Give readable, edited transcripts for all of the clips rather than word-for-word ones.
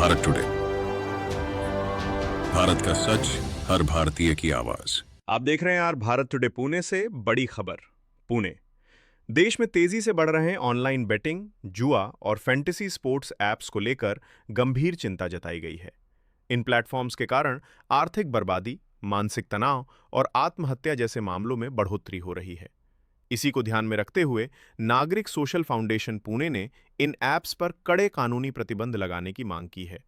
Bharat today, Bharat का सच, हर भारतीय की आवाज। आप देख रहे हैं यार भारत टुडे पुणे से बड़ी खबर। पुणे देश में तेजी से बढ़ रहे ऑनलाइन बेटिंग, जुआ और फैंटेसी स्पोर्ट्स ऐप्स को लेकर गंभीर चिंता जताई गई है। इन प्लेटफॉर्म्स के कारण आर्थिक बर्बादी, मानसिक तनाव और आत्महत्या जैसे मामलों में बढ़ोतरी हो रही है। इसी को ध्यान में रखते हुए नागरिक सोशल फाउंडेशन पुणे ने इन ऐप्स पर कड़े कानूनी प्रतिबंध लगाने की मांग की है।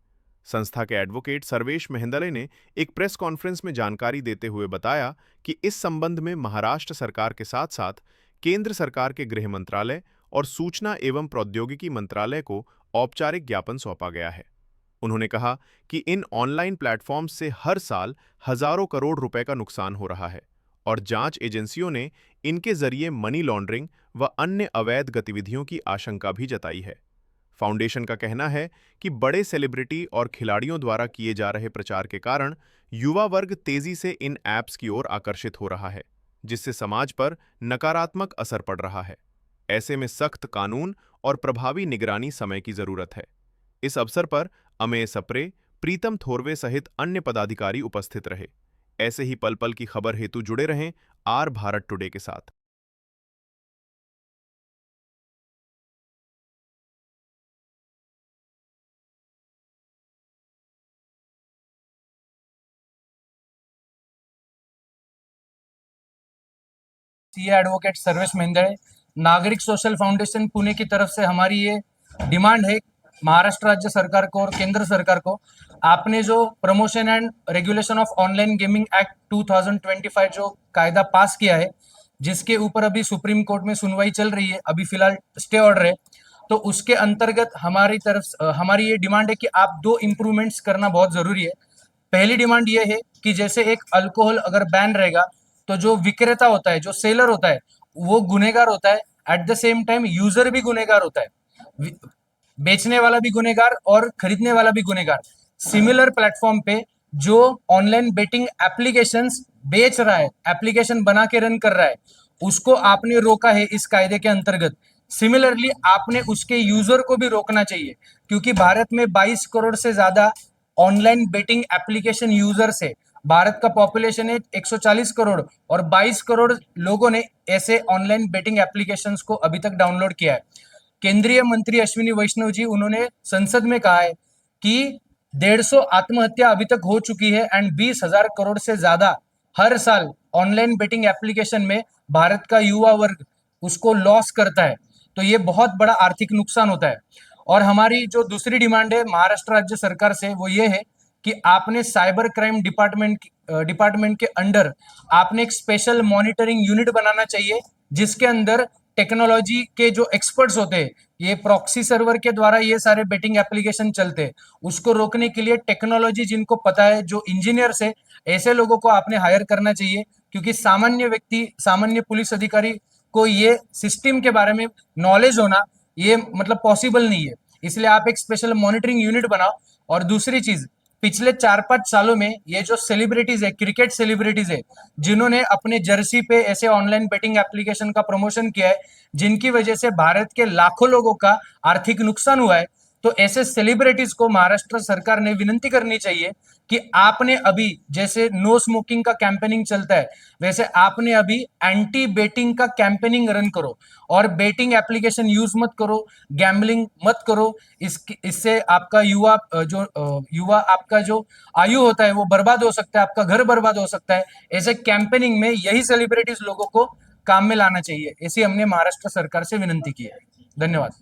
संस्था के एडवोकेट सर्वेश मेहंदले ने एक प्रेस कॉन्फ्रेंस में जानकारी देते हुए बताया कि इस संबंध में महाराष्ट्र सरकार के साथ साथ केंद्र सरकार के गृह मंत्रालय और सूचना एवं प्रौद्योगिकी मंत्रालय को औपचारिक ज्ञापन सौंपा गया है। उन्होंने कहा कि इन ऑनलाइन प्लेटफॉर्म्स से हर साल हजारों करोड़ रुपए का नुकसान हो रहा है और जांच एजेंसियों ने इनके जरिए मनी लॉन्ड्रिंग व अन्य अवैध गतिविधियों की आशंका भी जताई है। फाउंडेशन का कहना है कि बड़े सेलिब्रिटी और खिलाड़ियों द्वारा किए जा रहे प्रचार के कारण युवा वर्ग तेजी से इन ऐप्स की ओर आकर्षित हो रहा है, जिससे समाज पर नकारात्मक असर पड़ रहा है। ऐसे में सख्त कानून और प्रभावी निगरानी समय की जरूरत है। इस अवसर पर अमेय सप्रे, प्रीतम थोरवे सहित अन्य पदाधिकारी उपस्थित रहे। ऐसे ही पल पल की खबर हेतु जुड़े रहें आर भारत टुडे के साथ। सीए एडवोकेट सर्वेश मेहंदले, नागरिक सोशल फाउंडेशन पुणे की तरफ से हमारी ये डिमांड है महाराष्ट्र राज्य सरकार को और केंद्र सरकार को। आपने जो promotion and regulation of online gaming act 2025 जो कायदा पास किया है, जिसके ऊपर अभी सुप्रीम कोर्ट में सुनवाई चल रही है, अभी फिलहाल स्टे ऑर्डर है, तो उसके अंतर्गत हमारी ये डिमांड है कि आप दो इम्प्रूवमेंट्स करना बहुत जरूरी है। पहली डिमांड ये है कि जैसे एक अल्कोहल अगर बैन रहेगा तो जो विक्रेता होता है, जो सेलर होता है, वो गुनेगार होता है, at the same time user भी गुनेगार होता है, बेचने वाला भी गुनेगार और खरीदने वाला भी गुनेगार। सिमिलर प्लेटफॉर्म पे जो ऑनलाइन बेटिंग एप्लीकेशंस बेच रहा है, एप्लीकेशन बना के रन कर रहा है, उसको आपने रोका है इस कायदे के अंतर्गत। सिमिलरली आपने उसके यूजर को भी रोकना चाहिए, क्योंकि भारत में 22 करोड़ से ज्यादा ऑनलाइन बेटिंग एप्लीकेशन यूजर्स है। भारत का पॉपुलेशन है 140 करोड़ और 22 करोड़ लोगों ने ऐसे ऑनलाइन बेटिंग एप्लीकेशंस को अभी तक डाउनलोड किया है। केंद्रीय मंत्री अश्विनी वैष्णव जी, उन्होंने संसद में कहा है कि 150 आत्महत्या अभी तक हो चुकी है एंड 20,000 करोड़ से ज्यादा हर साल ऑनलाइन बेटिंग एप्लीकेशन में भारत का युवा वर्ग उसको लॉस करता है। तो ये बहुत बड़ा आर्थिक नुकसान होता है। और हमारी जो दूसरी डिमांड है महाराष्ट्र राज्य सरकार से, वो ये है कि आपने साइबर क्राइम डिपार्टमेंट के अंडर आपने एक स्पेशल मॉनिटरिंग यूनिट बनाना चाहिए, जिसके अंदर टेक्नोलॉजी के जो एक्सपर्ट्स होते हैं, ये प्रॉक्सी सर्वर के द्वारा ये सारे बेटिंग एप्लीकेशन चलते हैं, उसको रोकने के लिए टेक्नोलॉजी जिनको पता है, जो इंजीनियर्स है, ऐसे लोगों को आपने हायर करना चाहिए, क्योंकि सामान्य व्यक्ति, सामान्य पुलिस अधिकारी को ये सिस्टम के बारे में नॉलेज होना ये मतलब पॉसिबल नहीं है। इसलिए आप एक स्पेशल मॉनिटरिंग यूनिट बनाओ। और दूसरी चीज, पिछले 4-5 सालों में ये जो सेलिब्रिटीज है, क्रिकेट सेलिब्रिटीज है, जिन्होंने अपने जर्सी पे ऐसे ऑनलाइन बेटिंग एप्लीकेशन का प्रमोशन किया है, जिनकी वजह से भारत के लाखों लोगों का आर्थिक नुकसान हुआ है, तो ऐसे सेलिब्रिटीज को महाराष्ट्र सरकार ने विनंती करनी चाहिए कि आपने अभी जैसे नो स्मोकिंग का कैंपेनिंग चलता है, वैसे आपने अभी एंटी बेटिंग का कैंपेनिंग रन करो और बेटिंग एप्लीकेशन यूज मत करो, गैम्बलिंग मत करो। इससे आपका युवा आपका जो आयु होता है वो बर्बाद हो सकता है, आपका घर बर्बाद हो सकता है। ऐसे कैंपेनिंग में यही सेलिब्रिटीज लोगों को काम में लाना चाहिए, ऐसी हमने महाराष्ट्र सरकार से विनंती की है। धन्यवाद।